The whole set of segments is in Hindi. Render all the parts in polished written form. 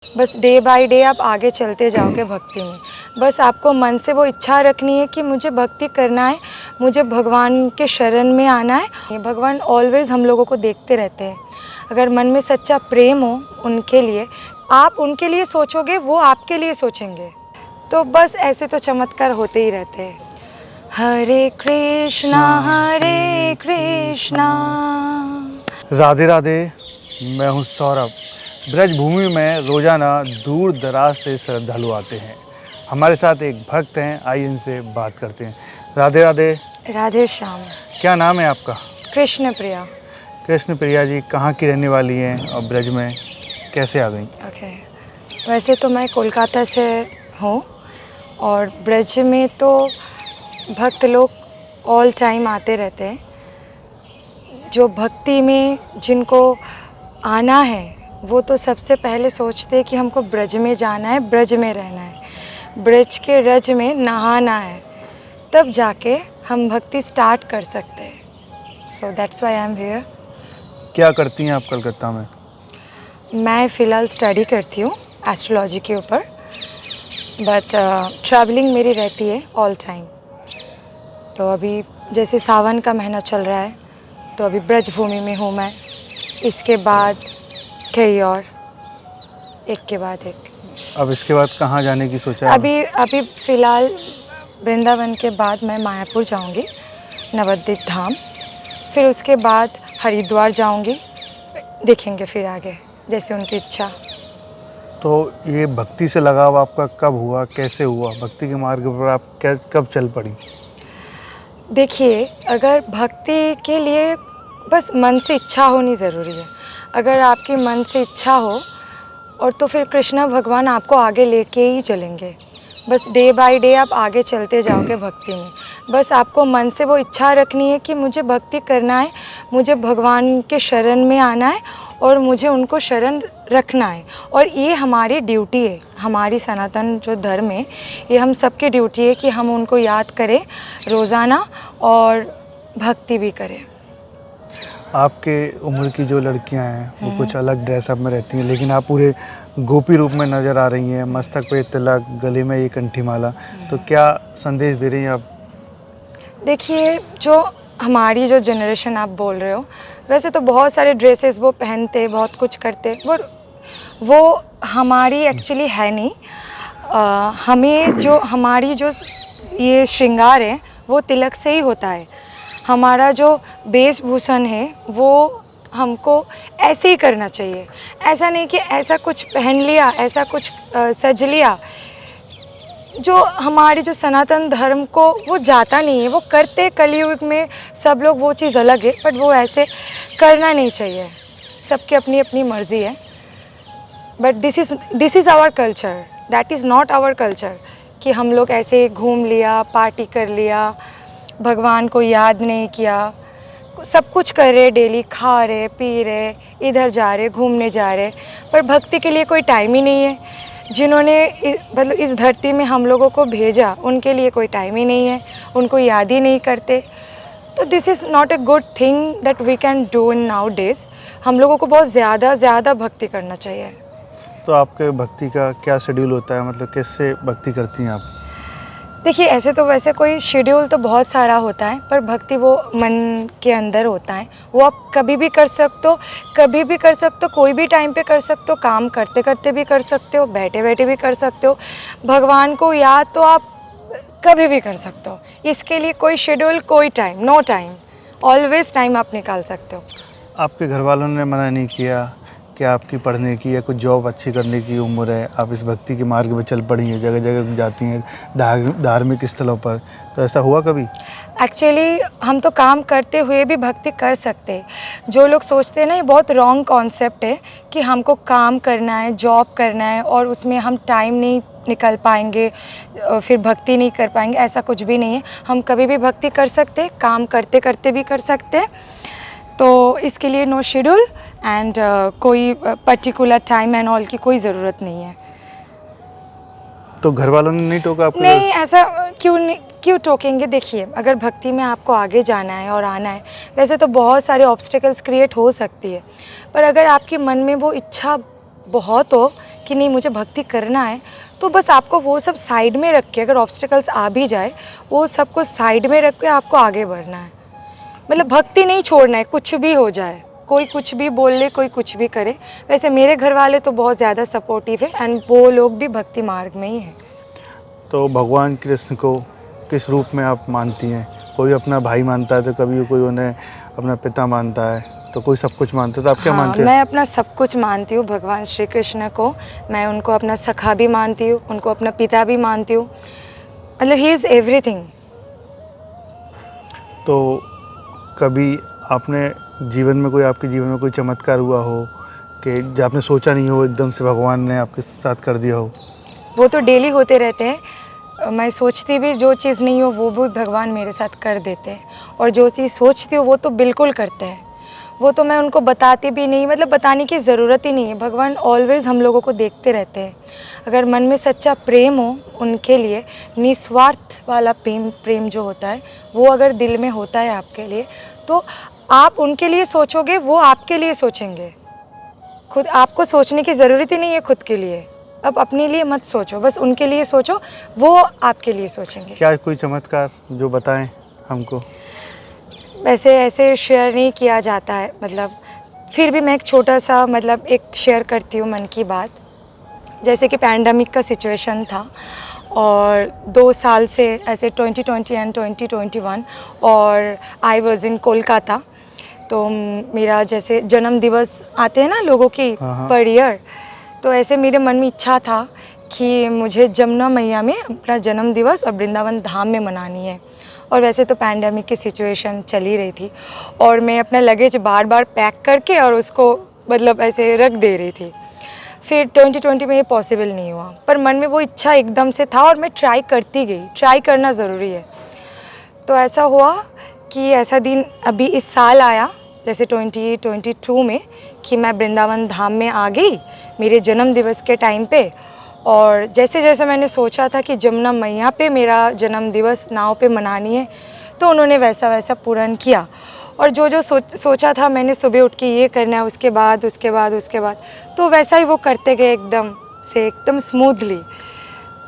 बस डे बाय डे आप आगे चलते जाओगे भक्ति में। बस आपको मन से वो इच्छा रखनी है कि मुझे भक्ति करना है, मुझे भगवान के शरण में आना है। ये भगवान ऑलवेज़ हम लोगों को देखते रहते हैं। अगर मन में सच्चा प्रेम हो उनके लिए, आप उनके लिए सोचोगे, वो आपके लिए सोचेंगे। तो बस ऐसे तो चमत्कार होते ही रहते हैं। हरे कृष्णा राधे राधे। मैं हूँ सौरभ। ब्रजभूमि में रोजाना दूर दराज से श्रद्धालु आते हैं। हमारे साथ एक भक्त हैं, आइए इनसे बात करते हैं। राधे राधे। राधे श्याम। क्या नाम है आपका? कृष्ण प्रिया। कृष्ण प्रिया जी कहाँ की रहने वाली हैं और ब्रज में कैसे आ गई? ओके, वैसे तो मैं कोलकाता से हूँ और ब्रज में तो भक्त लोग ऑल टाइम आते रहते हैं। जो भक्ति में जिनको आना है वो तो सबसे पहले सोचते हैं कि हमको ब्रज में जाना है, ब्रज में रहना है, ब्रज के रज में नहाना है, तब जाके हम भक्ति स्टार्ट कर सकते हैं। So that's why I am here. क्या करती हैं आप कलकत्ता में? मैं फ़िलहाल स्टडी करती हूँ एस्ट्रोलॉजी के ऊपर, बट ट्रैवलिंग मेरी रहती है ऑल टाइम। तो अभी जैसे सावन का महीना चल रहा है तो अभी ब्रजभूमि में हूँ मैं, इसके बाद कहीं और, एक के बाद एक। अब इसके बाद कहाँ जाने की सोचा है? अभी फ़िलहाल वृंदावन के बाद मैं मायापुर जाऊँगी, नवद्वीप धाम, फिर उसके बाद हरिद्वार जाऊँगी, देखेंगे फिर आगे जैसे उनकी इच्छा। तो ये भक्ति से लगाव आपका कब हुआ, कैसे हुआ? भक्ति के मार्ग पर आप कब चल पड़ी? देखिए, अगर भक्ति के लिए बस मन से इच्छा होनी ज़रूरी है। अगर आपकी मन से इच्छा हो और तो फिर कृष्ण भगवान आपको आगे लेके ही चलेंगे। बस डे बाय डे आप आगे चलते जाओगे भक्ति में। बस आपको मन से वो इच्छा रखनी है कि मुझे भक्ति करना है, मुझे भगवान के शरण में आना है और मुझे उनको शरण रखना है। और ये हमारी ड्यूटी है, हमारी सनातन जो धर्म है, ये हम सबकी ड्यूटी है कि हम उनको याद करें रोज़ाना और भक्ति भी करें। आपके उम्र की जो लड़कियां हैं वो कुछ अलग ड्रेसअप में रहती हैं, लेकिन आप पूरे गोपी रूप में नज़र आ रही हैं। मस्तक पे तिलक, गले में ये कंठी माला, तो क्या संदेश दे रही हैं आप? देखिए, जो हमारी जो जनरेशन आप बोल रहे हो, वैसे तो बहुत सारे ड्रेसेस वो पहनते, बहुत कुछ करते, वो हमारी एक्चुअली है नहीं। हमें जो हमारी जो ये श्रृंगार है वो तिलक से ही होता है। हमारा जो वेशभूषण है वो हमको ऐसे ही करना चाहिए। ऐसा नहीं कि ऐसा कुछ पहन लिया, ऐसा कुछ सज लिया। जो हमारे जो सनातन धर्म को वो जाता नहीं है, वो करते कलयुग में सब लोग, वो चीज़ अलग है, बट वो ऐसे करना नहीं चाहिए। सबकी अपनी अपनी मर्ज़ी है, but this is our culture, that is not our culture कि हम लोग ऐसे घूम लिया, पार्टी कर लिया, भगवान को याद नहीं किया। सब कुछ कर रहे, डेली खा रहे, पी रहे, इधर जा रहे, घूमने जा रहे, पर भक्ति के लिए कोई टाइम ही नहीं है। जिन्होंने मतलब इस धरती में हम लोगों को भेजा, उनके लिए कोई टाइम ही नहीं है, उनको याद ही नहीं करते। तो this is not a good thing that we can do in nowadays. हम लोगों को बहुत ज़्यादा भक्ति करना चाहिए। तो आपके भक्ति का क्या शेड्यूल होता है, मतलब कैसे भक्ति करती हैं आप? देखिए, ऐसे तो वैसे कोई शेड्यूल तो बहुत सारा होता है, पर भक्ति वो मन के अंदर होता है। वो आप कभी भी कर सकते हो, कभी भी कर सकते हो, कोई भी टाइम पे कर सकते हो, काम करते करते भी कर सकते हो, बैठे बैठे भी कर सकते हो। भगवान को याद तो आप कभी भी कर सकते हो। इसके लिए कोई शेड्यूल, कोई time, no time, always time आप निकाल सकते हो। आपके घर वालों ने मना नहीं किया कि आपकी पढ़ने की या कुछ जॉब अच्छी करने की उम्र है, आप इस भक्ति के मार्ग में चल पड़ी हैं, जगह जगह जाती हैं धार्मिक स्थलों पर, तो ऐसा हुआ कभी? एक्चुअली हम तो काम करते हुए भी भक्ति कर सकते हैं। जो लोग सोचते हैं ना, ये बहुत रॉन्ग कॉन्सेप्ट है कि हमको काम करना है, जॉब करना है और उसमें हम टाइम नहीं निकल पाएंगे, फिर भक्ति नहीं कर पाएंगे। ऐसा कुछ भी नहीं है। हम कभी भी भक्ति कर सकते हैं, काम करते करते भी कर सकते हैं। तो इसके लिए नो शेड्यूल एंड कोई पर्टिकुलर टाइम एंड ऑल की कोई ज़रूरत नहीं है। तो घर वालों ने नहीं टोका आपको? नहीं, ऐसा क्यों टोकेंगे? देखिए, अगर भक्ति में आपको आगे जाना है और आना है, वैसे तो बहुत सारे ऑब्स्टिकल्स क्रिएट हो सकती है, पर अगर आपके मन में वो इच्छा बहुत हो कि नहीं मुझे भक्ति करना है, तो बस आपको वो सब साइड में रख के, अगर ऑब्स्टिकल्स आ भी जाए वो सबको साइड में रख के आपको आगे बढ़ना है। मतलब भक्ति नहीं छोड़ना है, कुछ भी हो जाए, कोई कुछ भी बोल ले, कोई कुछ भी करे। वैसे मेरे घर वाले तो बहुत ज़्यादा सपोर्टिव है एंड वो लोग भी भक्ति मार्ग में ही हैं। तो भगवान कृष्ण को किस रूप में आप मानती हैं? कोई अपना भाई मानता है, तो कभी कोई उन्हें अपना पिता मानता है, तो कोई सब कुछ मानता है, तो आप क्या मानते हैं? मैं अपना सब कुछ मानती हूँ भगवान श्री कृष्ण को। मैं उनको अपना सखा भी मानती हूँ, उनको अपना पिता भी मानती हूँ। मतलब ही इज़ एवरीथिंग। तो कभी आपने जीवन में कोई, आपके जीवन में कोई चमत्कार हुआ हो कि जो आपने सोचा नहीं हो, एकदम से भगवान ने आपके साथ कर दिया हो? वो तो डेली होते रहते हैं। मैं सोचती भी जो चीज़ नहीं हो वो भी भगवान मेरे साथ कर देते हैं, और जो चीज़ सोचती हो वो तो बिल्कुल करते हैं। वो तो मैं उनको बताती भी नहीं, मतलब बताने की ज़रूरत ही नहीं है। भगवान ऑलवेज़ हम लोगों को देखते रहते हैं। अगर मन में सच्चा प्रेम हो उनके लिए, निस्वार्थ वाला प्रेम जो होता है वो अगर दिल में होता है आपके लिए, तो आप उनके लिए सोचोगे, वो आपके लिए सोचेंगे। खुद आपको सोचने की ज़रूरत ही नहीं है खुद के लिए। अब अपने लिए मत सोचो, बस उनके लिए सोचो, वो आपके लिए सोचेंगे। क्या कोई चमत्कार जो बताएं हमको? वैसे ऐसे शेयर नहीं किया जाता है, मतलब फिर भी मैं एक छोटा सा मतलब एक शेयर करती हूँ मन की बात। जैसे कि पैंडमिक का सिचुएशन था और 2 साल से ऐसे 2020 एंड 2021, और आई वॉज इन कोलकाता। तो मेरा जैसे जन्म दिवस आते हैं ना लोगों की पर ईयर, तो ऐसे मेरे मन में इच्छा था कि मुझे जमुना मैया में अपना जन्म दिवस और वृंदावन धाम में मनानी है। और वैसे तो पैंडमिक की सिचुएशन चल ही रही थी और मैं अपना लगेज बार बार पैक करके और उसको मतलब ऐसे रख दे रही थी। फिर 2020 में ये पॉसिबल नहीं हुआ, पर मन में वो इच्छा एकदम से था और मैं ट्राई करती गई। ट्राई करना ज़रूरी है। तो ऐसा हुआ कि ऐसा दिन अभी इस साल आया, जैसे 2022 में, कि मैं वृंदावन धाम में आ गई मेरे जन्म दिवस के टाइम पे। और जैसे जैसे मैंने सोचा था कि जमुना मैया पे मेरा जन्म दिवस नाव पे मनानी है, तो उन्होंने वैसा वैसा पूर्ण किया। और जो जो सोचा था मैंने सुबह उठ के ये करना है, उसके बाद, तो वैसा ही वो करते गए एकदम से, एकदम स्मूथली।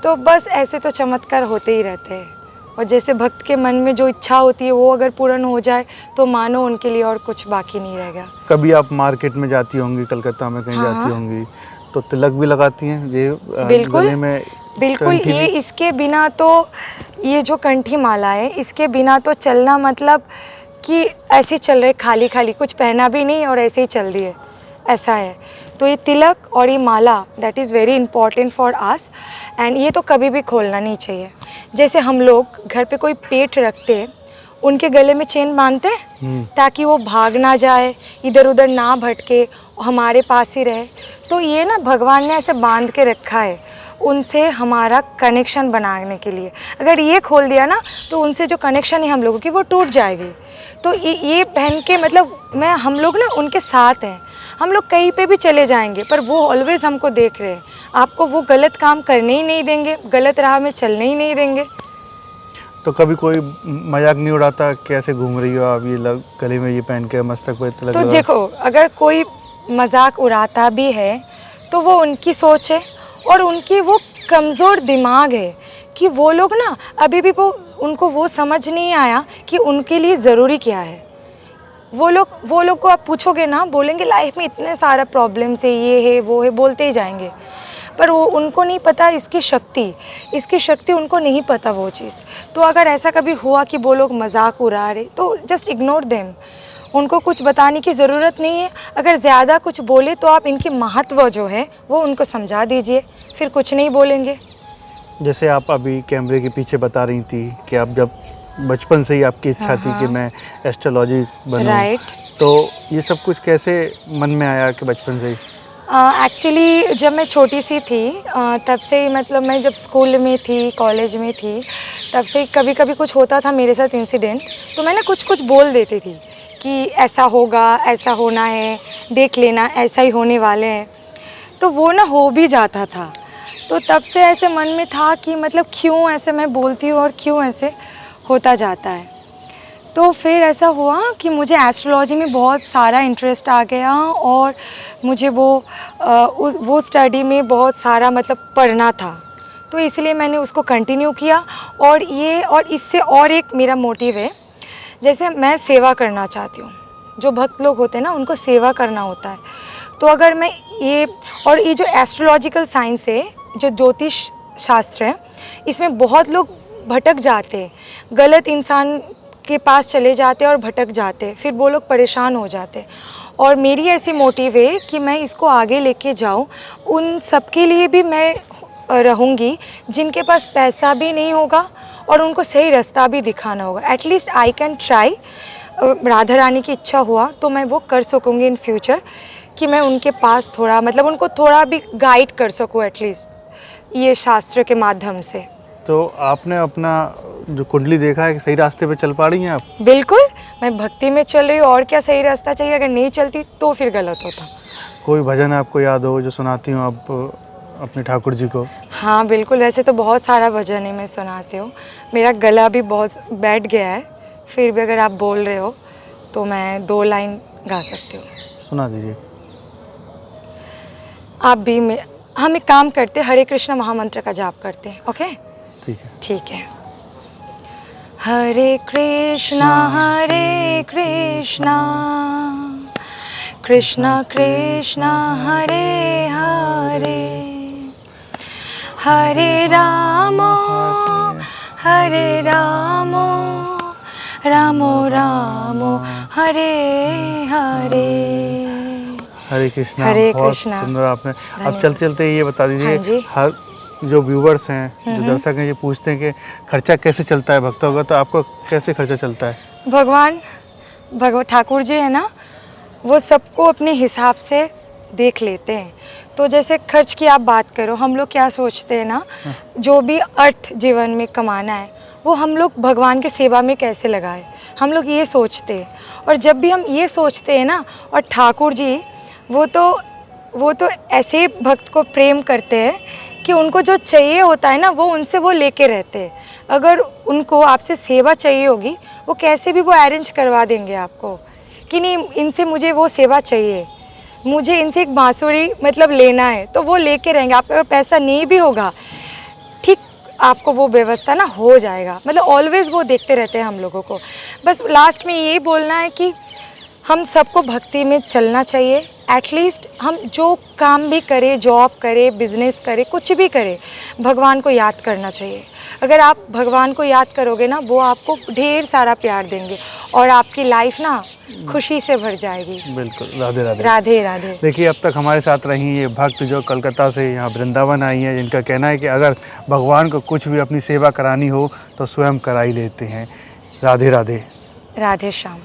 तो बस ऐसे तो चमत्कार होते ही रहते हैं। और जैसे भक्त के मन में जो इच्छा होती है वो अगर पूर्ण हो जाए तो मानो उनके लिए और कुछ बाकी नहीं रहेगा। कभी आप मार्केट में जाती होंगी, कलकत्ता में कहीं जाती होंगी, तो तिलक भी लगाती हैं ये बिल्कुल, गले में? बिल्कुल। ये इसके बिना तो, ये जो कंठी माला है इसके बिना तो चलना मतलब कि ऐसे चल रहे खाली खाली, कुछ पहना भी नहीं और ऐसे ही चल दिए, ऐसा है। तो ये तिलक और ये माला that is very important for us, and ये तो कभी भी खोलना नहीं चाहिए। जैसे हम लोग घर पे कोई पेट रखते हैं, उनके गले में चेन बांधते हैं ताकि वो भाग ना जाए, इधर उधर ना भटके, हमारे पास ही रहे। तो ये ना भगवान ने ऐसे बांध के रखा है उनसे हमारा कनेक्शन बनाने के लिए। अगर ये खोल दिया ना तो उनसे जो कनेक्शन है हम लोगों की वो टूट जाएगी। तो ये पहन के मतलब हम लोग ना उनके साथ हैं। हम लोग कहीं पे भी चले जाएंगे पर वो ऑलवेज़ हमको देख रहे हैं। आपको वो गलत काम करने ही नहीं देंगे, गलत राह में चलने ही नहीं देंगे। तो कभी कोई मजाक नहीं उड़ाता, कैसे घूम रही हो आप, ये गले में ये पहन के, मस्तक पे तिलक तो लगा? देखो, अगर कोई मजाक उड़ाता भी है तो वो उनकी सोच है और उनकी वो कमज़ोर दिमाग है कि वो लोग ना अभी भी उनको वो समझ नहीं आया कि उनके लिए ज़रूरी क्या है। वो लोग को आप पूछोगे ना, बोलेंगे लाइफ में इतने सारा प्रॉब्लम्स है, ये है वो है, बोलते ही जाएंगे। पर वो उनको नहीं पता इसकी शक्ति उनको नहीं पता वो चीज़। तो अगर ऐसा कभी हुआ कि वो लोग मजाक उड़ा रहे तो जस्ट इग्नोर देम। उनको कुछ बताने की ज़रूरत नहीं है। अगर ज़्यादा कुछ बोले तो आप इनकी महत्व जो है वो उनको समझा दीजिए, फिर कुछ नहीं बोलेंगे। जैसे आप अभी कैमरे के पीछे बता रही थी कि आप जब बचपन से ही आपकी इच्छा थी कि मैं एस्ट्रोलॉजी बनूं, राइट। तो ये सब कुछ कैसे मन में आया कि बचपन से ही? एक्चुअली जब मैं छोटी सी थी तब से ही, मतलब मैं जब स्कूल में थी, कॉलेज में थी, तब से कभी कभी कुछ होता था मेरे साथ इंसिडेंट, तो मैं ना कुछ बोल देती थी कि ऐसा होगा, ऐसा होना है, देख लेना, ऐसा ही होने वाले हैं। तो वो ना हो भी जाता था। तो तब से ऐसे मन में था कि मतलब क्यों ऐसे मैं बोलती हूँ और क्यों ऐसे होता जाता है। तो फिर ऐसा हुआ कि मुझे एस्ट्रोलॉजी में बहुत सारा इंटरेस्ट आ गया और मुझे वो स्टडी में बहुत सारा मतलब पढ़ना था, तो इसलिए मैंने उसको कंटिन्यू किया। और इससे और एक मेरा मोटिव है, जैसे मैं सेवा करना चाहती हूँ, जो भक्त लोग होते हैं ना उनको सेवा करना होता है। तो अगर मैं ये जो एस्ट्रोलॉजिकल साइंस है, जो ज्योतिष शास्त्र है, इसमें बहुत लोग भटक जाते हैं, गलत इंसान के पास चले जाते हैं और भटक जाते हैं, फिर वो लोग परेशान हो जाते हैं। और मेरी ऐसी मोटिव है कि मैं इसको आगे लेके जाऊं, उन सब के लिए भी मैं रहूंगी जिनके पास पैसा भी नहीं होगा और उनको सही रास्ता भी दिखाना होगा। At least I can try. Radha Rani की इच्छा हुआ तो मैं वो कर सकूंगी इन फ्यूचर, कि मैं उनके पास थोड़ा मतलब उनको थोड़ा भी गाइड कर सकूं एटलीस्ट ये शास्त्र के माध्यम से। तो आपने अपना जो कुंडली देखा है कि सही रास्ते पे चल पा रही हैं आप? बिल्कुल, मैं भक्ति में चल रही हूँ, और क्या सही रास्ता चाहिए? अगर नहीं चलती तो फिर गलत होता। कोई भजन आपको याद हो जो सुनाती हूँ आप अपने ठाकुर जी को? हाँ बिल्कुल, वैसे तो बहुत सारा भजन है मैं सुनाती हूँ, मेरा गला भी बहुत बैठ गया है, फिर भी अगर आप बोल रहे हो तो मैं 2 लाइन गा सकती हूँ। सुना दीजिए। आप भी हम एक काम करते हैं, हरे कृष्ण महामंत्र का जाप करते हैं। ओके ठीक है। ठीक है। हरे कृष्णा कृष्णा कृष्णा हरे हरे, हरे राम राम राम हरे हरे। हरे कृष्णा। हरे बहुत कृष्णा। सुंदर आपने। अब धन्यवाद। चलते चलते ये बता दीजिए, हाँ जी। हर जो व्यूवर्स हैं, जो दर्शक हैं, ये पूछते हैं कि खर्चा कैसे चलता है भक्तों का, तो आपको कैसे खर्चा चलता है? भगवान ठाकुर जी है ना, वो सबको अपने हिसाब से देख लेते हैं। तो जैसे खर्च की आप बात करो, हम लोग क्या सोचते हैं ना, जो भी अर्थ जीवन में कमाना है वो हम लोग भगवान के सेवा में कैसे लगाए, हम लोग ये सोचते हैं। और जब भी हम ये सोचते हैं ना, और ठाकुर जी वो तो ऐसे भक्त को प्रेम करते हैं कि उनको जो चाहिए होता है ना वो लेके रहते हैं। अगर उनको आपसे सेवा चाहिए होगी, वो कैसे भी वो अरेंज करवा देंगे आपको, कि नहीं इनसे मुझे वो सेवा चाहिए, मुझे इनसे एक बांसुरी मतलब लेना है, तो वो लेके रहेंगे। आपका अगर पैसा नहीं भी होगा, ठीक आपको वो व्यवस्था ना हो जाएगा। मतलब ऑलवेज वो देखते रहते हैं हम लोगों को। बस लास्ट में यही बोलना है कि हम सबको भक्ति में चलना चाहिए। एटलीस्ट हम जो काम भी करें, जॉब करें, बिजनेस करें, कुछ भी करें, भगवान को याद करना चाहिए। अगर आप भगवान को याद करोगे ना, वो आपको ढेर सारा प्यार देंगे और आपकी लाइफ ना खुशी से भर जाएगी। बिल्कुल। राधे राधे। राधे राधे। देखिए, अब तक हमारे साथ रही ये भक्त जो कलकत्ता से यहाँ वृंदावन आई हैं, जिनका कहना है कि अगर भगवान को कुछ भी अपनी सेवा करानी हो तो स्वयं करा ही लेते हैं। राधे राधे। राधे श्याम।